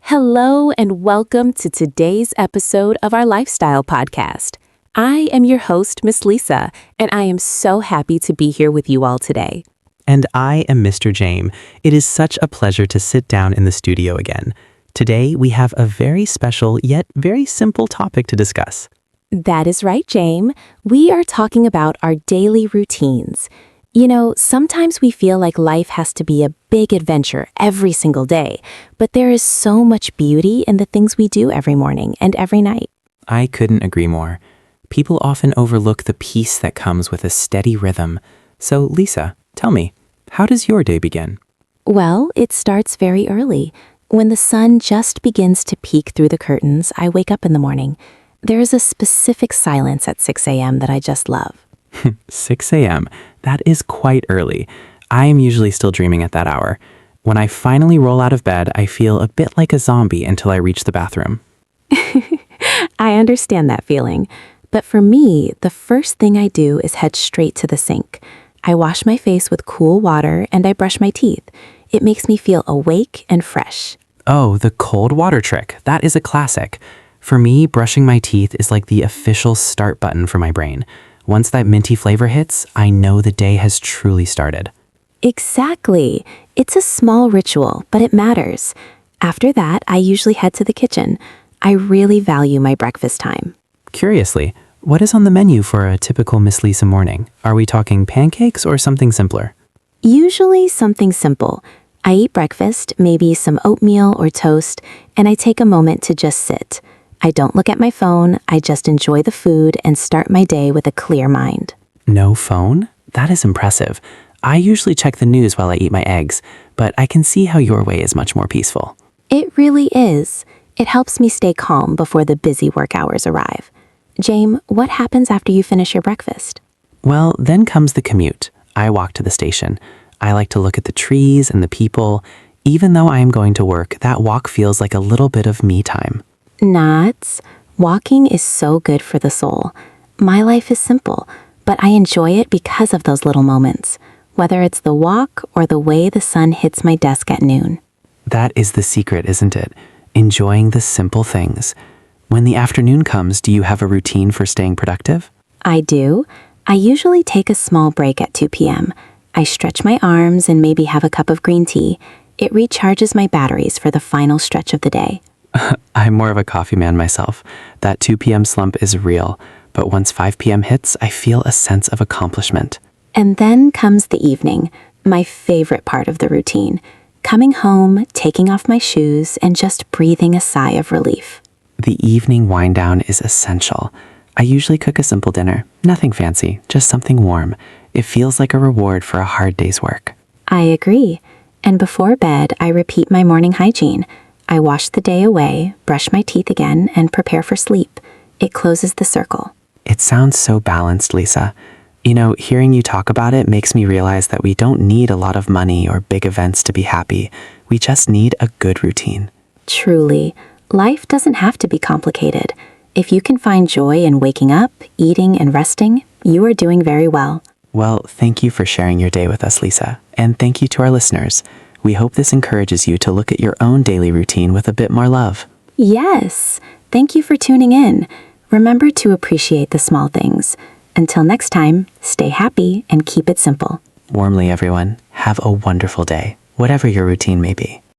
Hello and welcome to today's episode of our Lifestyle Podcast. I am your host, Miss Lisa, and I am so happy to be here with you all today. And I am Mr. James. It is such a pleasure to sit down in the studio again. Today, we have a very special yet very simple topic to discuss. That is right, James. We are talking about our daily routines. You know, sometimes we feel like life has to be a big adventure every single day, but there is so much beauty in the things we do every morning and every night. I couldn't agree more. People often overlook the peace that comes with a steady rhythm. So, Lisa, tell me, how does your day begin? Well, it starts very early. When the sun just begins to peek through the curtains, I wake up in the morning. There is a specific silence at 6 a.m. that I just love. 6 a.m. That is quite early. I am usually still dreaming at that hour. When I finally roll out of bed, I feel a bit like a zombie until I reach the bathroom. I understand that feeling. But for me, the first thing I do is head straight to the sink. I wash my face with cool water and I brush my teeth. It makes me feel awake and fresh. Oh, the cold water trick. That is a classic. For me, brushing my teeth is like the official start button for my brain. Once that minty flavor hits, I know the day has truly started. Exactly. It's a small ritual, but it matters. After that, I usually head to the kitchen. I really value my breakfast time. Curiously, what is on the menu for a typical Miss Lisa morning? Are we talking pancakes or something simpler? Usually something simple. I eat breakfast, maybe some oatmeal or toast, and I take a moment to just sit. I don't look at my phone, I just enjoy the food and start my day with a clear mind. No phone? That is impressive. I usually check the news while I eat my eggs, but I can see how your way is much more peaceful. It really is. It helps me stay calm before the busy work hours arrive. James, what happens after you finish your breakfast? Well, then comes the commute. I walk to the station. I like to look at the trees and the people. Even though I am going to work, that walk feels like a little bit of me time. Nuts. Walking is so good for the soul. My life is simple, but I enjoy it because of those little moments, whether it's the walk or the way the sun hits my desk at noon. That is the secret, isn't it? Enjoying the simple things. When the afternoon comes, do you have a routine for staying productive? I do. I usually take a small break at 2 p.m. I stretch my arms and maybe have a cup of green tea. It recharges my batteries for the final stretch of the day. I'm more of a coffee man myself. That 2 p.m. slump is real, but once 5 p.m. hits, I feel a sense of accomplishment. And then comes the evening, my favorite part of the routine. Coming home, taking off my shoes, and just breathing a sigh of relief. The evening wind down is essential. I usually cook a simple dinner, nothing fancy, just something warm. It feels like a reward for a hard day's work. I agree. And before bed, I repeat my morning hygiene. I wash the day away, brush my teeth again, and prepare for sleep. It closes the circle. It sounds so balanced, Lisa. You know, hearing you talk about it makes me realize that we don't need a lot of money or big events to be happy. We just need a good routine. Truly, life doesn't have to be complicated. If you can find joy in waking up, eating, and resting, you are doing very well. Well, thank you for sharing your day with us, Lisa. And thank you to our listeners. We hope this encourages you to look at your own daily routine with a bit more love. Yes, thank you for tuning in. Remember to appreciate the small things. Until next time, stay happy and keep it simple. Warmly, everyone, have a wonderful day, whatever your routine may be.